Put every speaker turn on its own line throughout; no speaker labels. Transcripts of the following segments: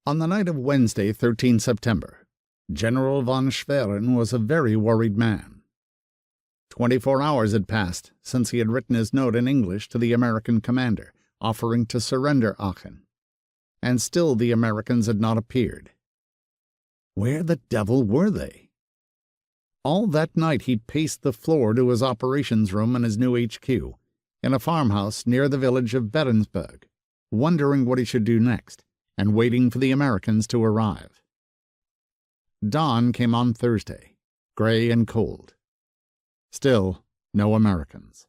On the night of Wednesday, 13 September, General von Schwerin was a very worried man. 24 hours had passed since he had written his note in English to the American commander, offering to surrender Aachen, and still the Americans had not appeared. Where the devil were they? All that night he paced the floor to his operations room in his new HQ, in a farmhouse near the village of Berensberg, wondering what he should do next, and waiting for the Americans to arrive. Dawn came on Thursday, gray and cold. Still, no Americans.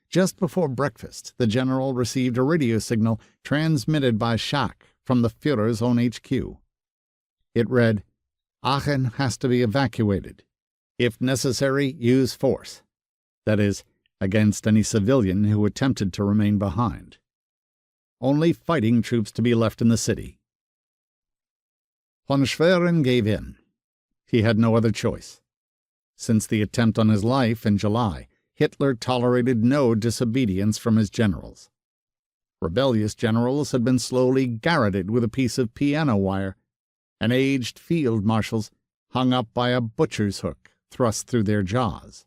Just before breakfast, the general received a radio signal transmitted by Schack from the Führer's own HQ. It read, "Aachen has to be evacuated. If necessary, use force. That is, against any civilian who attempted to remain behind. Only fighting troops to be left in the city." Von Schwerin gave in. He had no other choice. Since the attempt on his life in July, Hitler tolerated no disobedience from his generals. Rebellious generals had been slowly garroted with a piece of piano wire, and aged field marshals hung up by a butcher's hook thrust through their jaws.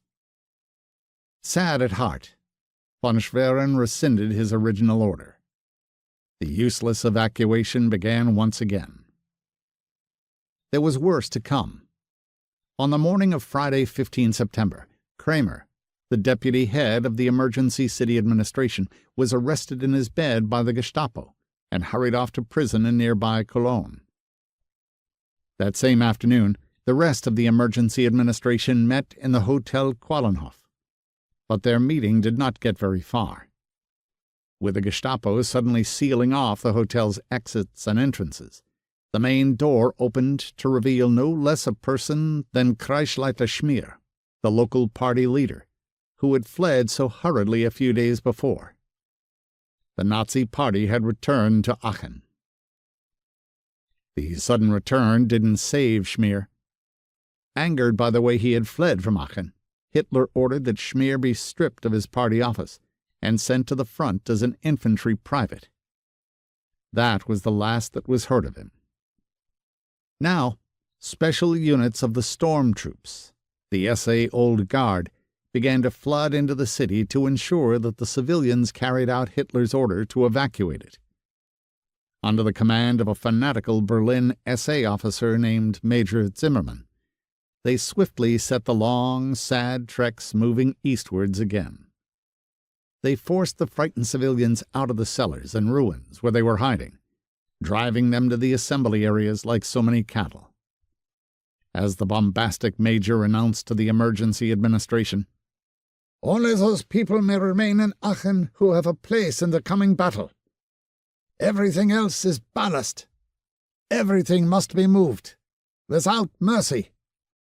Sad at heart, von Schwerin rescinded his original order. The useless evacuation began once again. There was worse to come. On the morning of Friday, 15 September, Kramer, the deputy head of the emergency city administration, was arrested in his bed by the Gestapo and hurried off to prison in nearby Cologne. That same afternoon, the rest of the emergency administration met in the Hotel Quallenhof, but their meeting did not get very far. With the Gestapo suddenly sealing off the hotel's exits and entrances, the main door opened to reveal no less a person than Kreisleiter Schmier, the local party leader, who had fled so hurriedly a few days before. The Nazi party had returned to Aachen. The sudden return didn't save Schmier. Angered by the way he had fled from Aachen, Hitler ordered that Schmier be stripped of his party office and sent to the front as an infantry private. That was the last that was heard of him. Now, special units of the storm troops, the SA Old Guard, began to flood into the city to ensure that the civilians carried out Hitler's order to evacuate it. Under the command of a fanatical Berlin SA officer named Major Zimmermann, they swiftly set the long, sad treks moving eastwards again. They forced the frightened civilians out of the cellars and ruins where they were hiding, driving them to the assembly areas like so many cattle. As the bombastic major announced to the emergency administration, "Only those people may remain in Aachen who have a place in the coming battle. Everything else is ballast. Everything must be moved, without mercy."